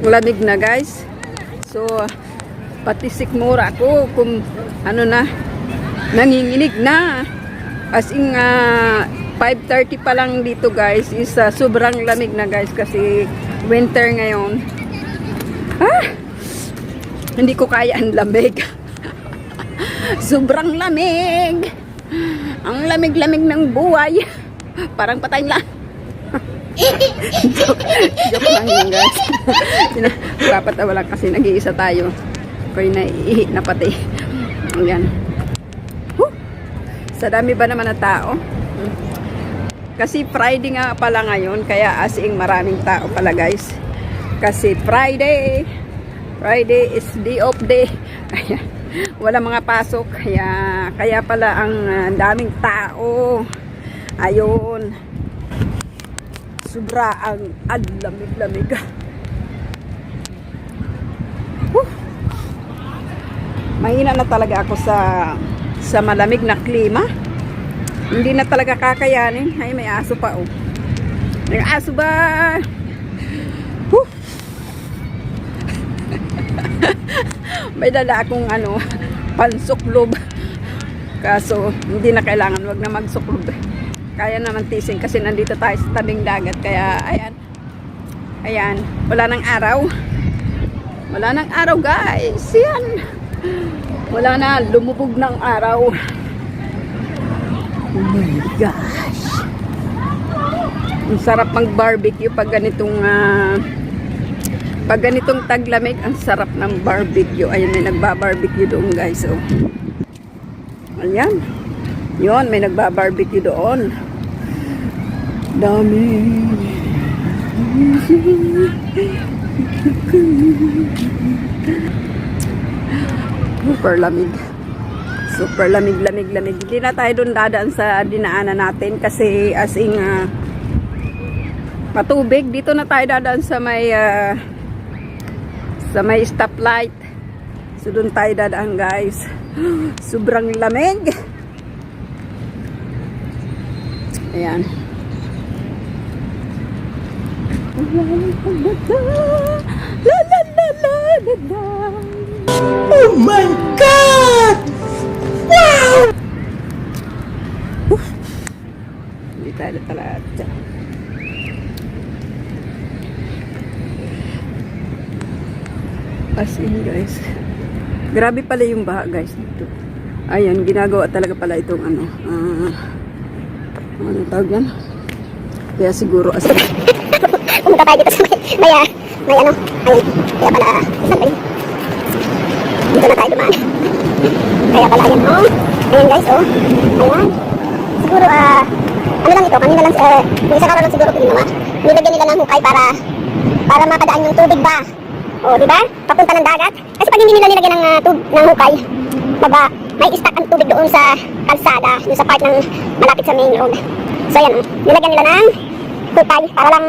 lamig na guys. So pati sikmura ko kung ano na, nanginginig na. As in 5:30 pa lang dito guys is sobrang lamig na guys kasi winter ngayon. Hindi ko kaya ang lamig. Sobrang lamig. Ang lamig-lamig ng buhay. Parang patay lang. joke lang yun guys. Papatawa lang kasi nag-iisa tayo. Ako'y naiihi na pati. Ayan. Sa dami ba naman na tao? Kasi Friday nga pala ngayon, kaya as in maraming tao pala guys. Kasi Friday is day off day. Kaya wala mga pasok. Kaya pala ang daming tao. Ayun. Sobra ang lamig-lamig. Mahina na talaga ako sa malamig na klima. Hindi na talaga kakayanin. Ay, may aso pa oh. May aso ba? May dala akong pansuklob. Kaso hindi na kailangan, wag na magsuklob. Kaya naman tising kasi nandito tayo sa tabing dagat. Kaya ayan, wala nang araw. Wala nang araw guys. Yan. Wala na, lumubog ng araw. Oh my gosh. Ang sarap mag-barbecue pag ganitong taglamig. Ang sarap ng barbecue. Ayun, may nagba-barbecue doon guys. Oh. Ayan. Yun, may nagba-barbecue doon. Dami. Super lamig. Super lamig. Hindi na tayo doon dadaan sa dinaanan natin kasi as in matubig. Dito na tayo dadaan sa may stoplight. So doon tayo dadaan guys. Sobrang lamig. Ayan. Oh my God! Wow! Hindi tayo talaga. As in guys. Grabe pala yung baha guys dito. Ayan, ginagawa talaga pala itong ano tawag yan? Kaya siguro as pumunta tayo dito sa may ayun. Kaya pala, saan ba yun? Dito na tayo dumaan. Kaya pala, ayan, oh. Ayan guys, oh. Ayan. Siguro, ano lang ito, kanina lang, yung isang araw lang siguro ito ginawa. Nilagyan nila ng hukay para makadaan yung tubig ba. O, diba? Papunta ng dagat. Kasi pag hindi nila nilagyan ng hukay, may stock ang tubig doon sa kalsada, yung sa part ng malapit sa main road. So, ayan, nilagyan nila ng hukay para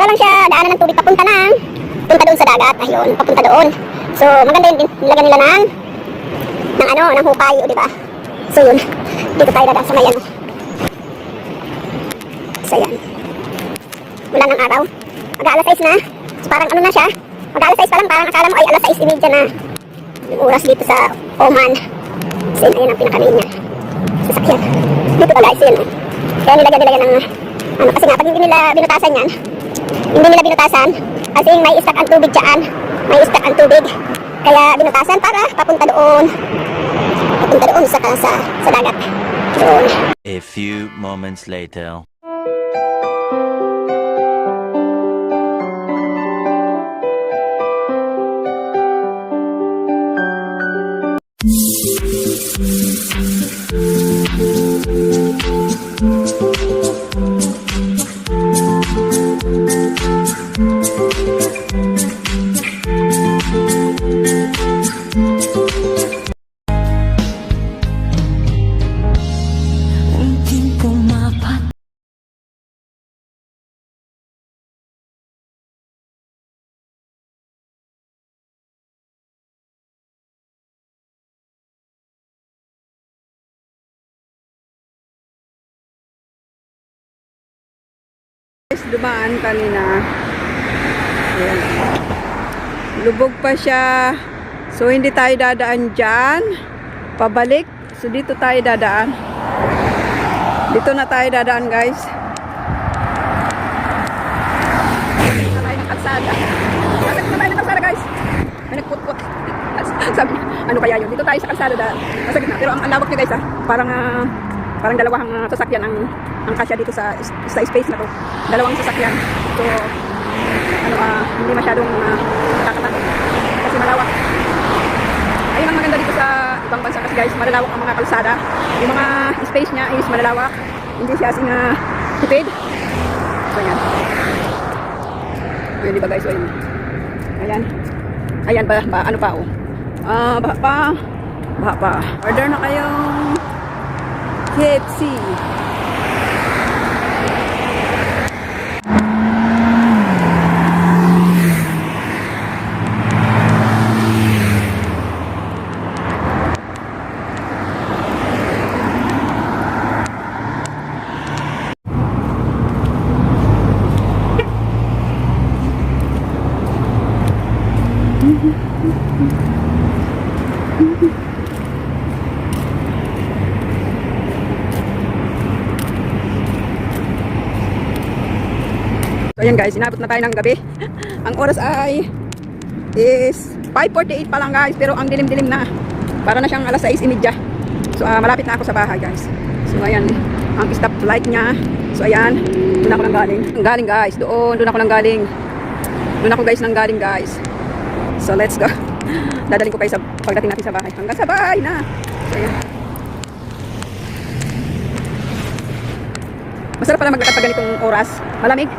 lang siya daanan ng tubig papunta doon sa dagat. Ayun, papunta doon. So, maganda yun, nilagyan nila ng hukay, o diba? So, yun, dito tayo dadaan sa may So, ayan. Wala ng araw. Mag-aalas 6 na. So, parang ano na siya. Mag-aalas 6 pa lang, parang akala mo ay alas 6:30 na. Yung oras dito sa Oman. So, yun, ayan ang pinaka-main niya. Sasakyan. Dito pala, so yun. Kaya nilagyan ng kasi nga, pag hindi nila binutasan, kasi may stock ang tubig dyan. May stock ang tubig. Kaya binutasan para papunta doon sa dagat. Doon. A few moments later. Dumaan kanina. Ayan. Lubog pa siya. So, hindi tayo dadaan dyan. Pabalik. So, dito tayo dadaan. Dito na tayo dadaan, guys. Dito na tayo ng kalsada. Dito na tayo ng kalsada, guys. May nagput-put. Sabi niya, ano kaya yun? Dito tayo sa kalsada. Nasa gitna. Pero ang lawak niya, guys, ha? Parang dalawang sasakyan ang kasya dito sa space na to. Dalawang sasakyan. So, hindi masyadong nakakatakot. Kasi malawak. Ayun ang maganda dito sa ibang bansa kasi, guys, malalawak ang mga kalsada. Yung mga space niya is malalawak. Hindi siya asing tipid. So, ayan. Ayan, diba, guys? So, ayan. Ayan. Ayan ba? Ano pa, oh? Baha pa. Order na kayong KFC. So ayan, guys, inabot na tayo ng gabi. Ang oras ay is 5:48 pa lang, guys, pero ang dilim-dilim na. Para na siyang alas 6:30. So malapit na ako sa bahay, guys. So ayan, ang stop light niya. So ayan, doon ako nang galing. Galing, guys, doon ako nang galing. Doon ako, guys, nang galing, guys. So let's go. Dadaling ko kayo sa pagdating natin sa bahay. Hanggang sa bahay na. So ayan. Masarap pala maglakad pag ganitong oras. Malamig.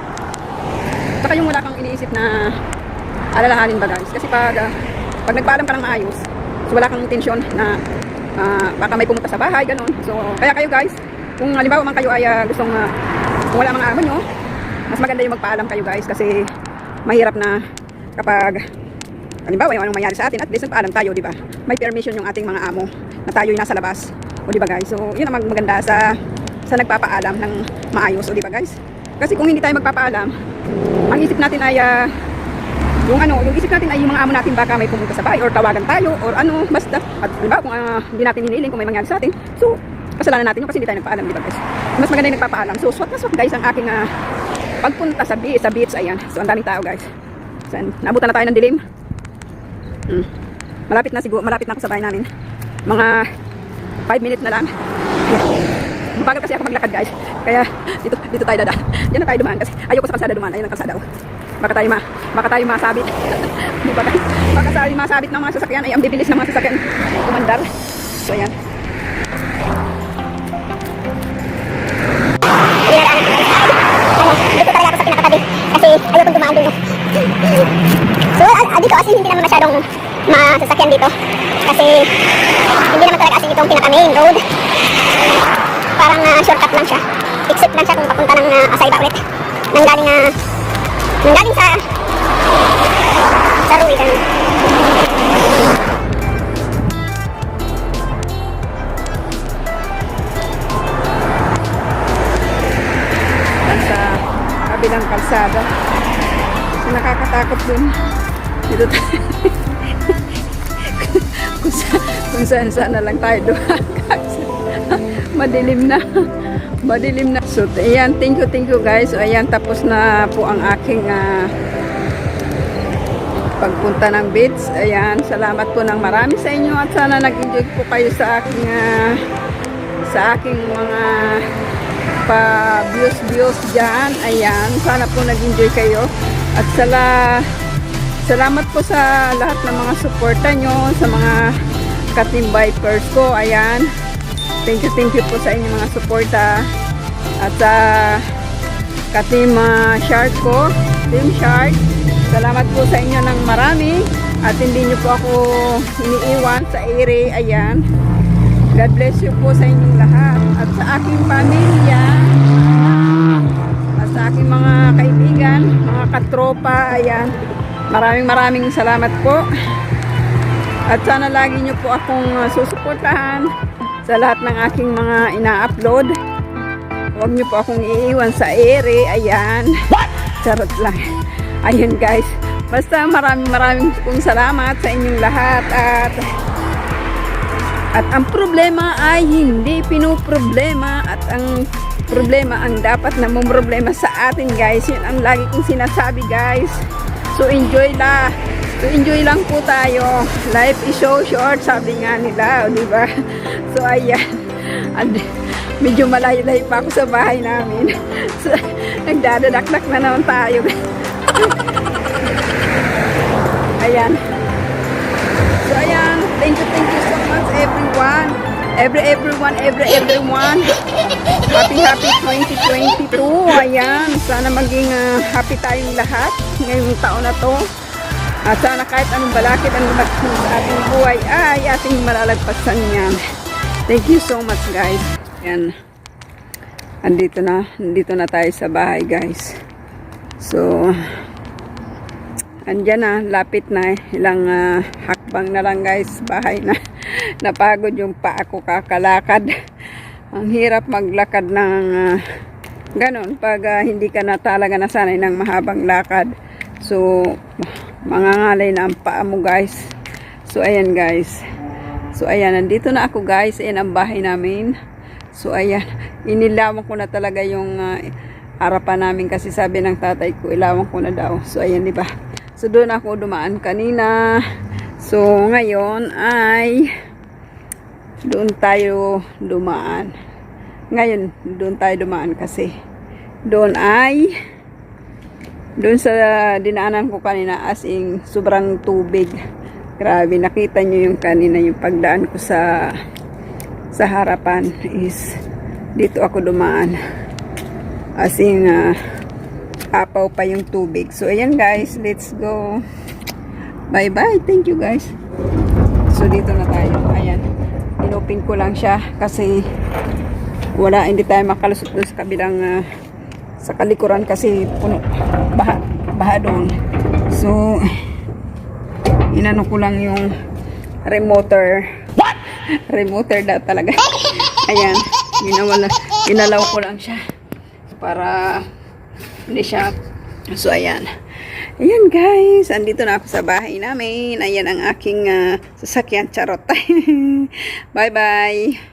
Saka yung wala kang iniisip na alalahanin ba, guys. Kasi pag nagpaalam ka ng maayos, so wala kang intensyon na baka may pumunta sa bahay, ganun. So kaya kayo, guys, kung halimbawa man kayo ay gustong kung wala mga amo nyo, mas maganda yung magpaalam kayo, guys. Kasi mahirap na kapag halimbawa yung anong mangyari sa atin, at least nagpaalam tayo, di ba? May permission yung ating mga amo na tayo'y nasa labas. O di ba, guys? So yun ang maganda sa nagpapaalam ng maayos, o di ba, guys? Kasi kung hindi tayo magpapaalam, ang isip natin ay yung isip natin ay yung mga amo natin baka may pumunta sa bahay or tawagan tayo or ano, basta. At diba, kung hindi natin hiniling kung may mangyari sa atin, so kasalanan natin yun kasi hindi tayo nagpaalam, di ba, guys? Mas maganda yung nagpapaalam. So swat na swat, guys, ang aking pagpunta sa beach, ayan. So ang daming tao, guys. So naabutan na tayo ng dilim. Malapit na ako sa bahay namin. Mga 5 minutes na lang. Bagal kasi ako maglakad, guys. Kaya dito tayo dadaan. Diyan na tayo dumaan kasi ayoko sa kalsada dumaan. Ayun ang kalsada. Baka tayo masabit. Di ba, guys? Baka tayo masabit ng mga sasakyan. Ay, ang bibilis ng mga sasakyan kumandar. So ayan. Dito talaga ako sa pinakatabi kasi ayokong dumaan dun. So dito kasi hindi naman masyadong masasakyan dito kasi hindi naman talaga kasi dito ang pinaka main road. Parang shortcut lang siya. Exit lang siya kung papunta ng Asayba ulit. Nanggaling sa Rui, ganun. Sa kabilang kalsada. So, nakakatakot dun. Dito tayo. kung saan na lang tayo doon. Madilim na. So ayan, thank you, guys. So ayan, tapos na po ang aking pagpunta ng beach. Ayan, salamat po ng marami sa inyo at sana nag-enjoy po kayo sa aking mga pa-views dyan. Ayan, sana po nag-enjoy kayo at salamat po sa lahat ng mga suporta nyo, sa mga ka-team bikers ko. Ayan, thank you po sa inyong mga suporta at sa ka-team Shark ko, Team Shark. Salamat po sa inyo ng marami at hindi nyo po ako iniiwan sa ere. Ayan, God bless you po sa inyong lahat at sa aking pamilya at sa aking mga kaibigan, mga katropa. Ayan, maraming salamat po at sana lagi nyo po akong susuportahan sa lahat ng aking mga ina-upload. Huwag nyo po akong iiwan sa ere. Ayan, charot lang. Ayun, guys, Basta maraming pong salamat sa inyong lahat at ang problema ay hindi pinoproblema at ang problema ang dapat na problema sa atin guys. Yun ang lagi kong sinasabi guys. So enjoy lang po tayo. Life is so short, sabi nga nila, di ba? So ayan. Medyo malayo-layo pa ako sa bahay namin. So, nagdadadakdak na naman tayo. Ayan. So ayan, thank you so much everyone. Everyone. Happy 2022. Ayan, sana maging happy tayong lahat ngayong taon na to. At sana kahit anong balakid ang lumaking sa ating buhay ay ating malalagpasan yan. Thank you so much guys. Ayan. Nandito na tayo sa bahay guys. So andyan na, lapit na, ilang hakbang na lang guys, bahay na. Napagod yung paa ko kakalakad. Ang hirap maglakad ng ganon pag hindi ka na talaga nasanay ng mahabang lakad. So mangangalay na ang paa mo guys. So ayan guys. So ayan, nandito na ako guys. Ayan ang bahay namin. So ayan, inilawan ko na talaga yung harapan namin kasi sabi ng tatay ko, ilawan ko na daw. So ayan, di ba? So doon ako dumaan kanina. So ngayon ay doon tayo dumaan. Ngayon doon tayo dumaan kasi doon sa dinaanan ko kanina as in sobrang tubig. Grabe, nakita nyo yung kanina yung pagdaan ko sa harapan is dito ako dumaan. As in apaw pa yung tubig. So ayan guys, let's go. Bye bye, thank you guys. So dito na tayo. Ayan, inopin ko lang siya kasi hindi tayo makalusot doon sa kabilang sa kalikuran kasi puno baha doon. So inano ko lang yung remoter. Remoter daw talaga. Ayan, ginalaw ko lang siya para hindi siya. So ayan guys, andito na ako sa bahay namin. Ayan ang aking sasakyan, charot. Bye bye.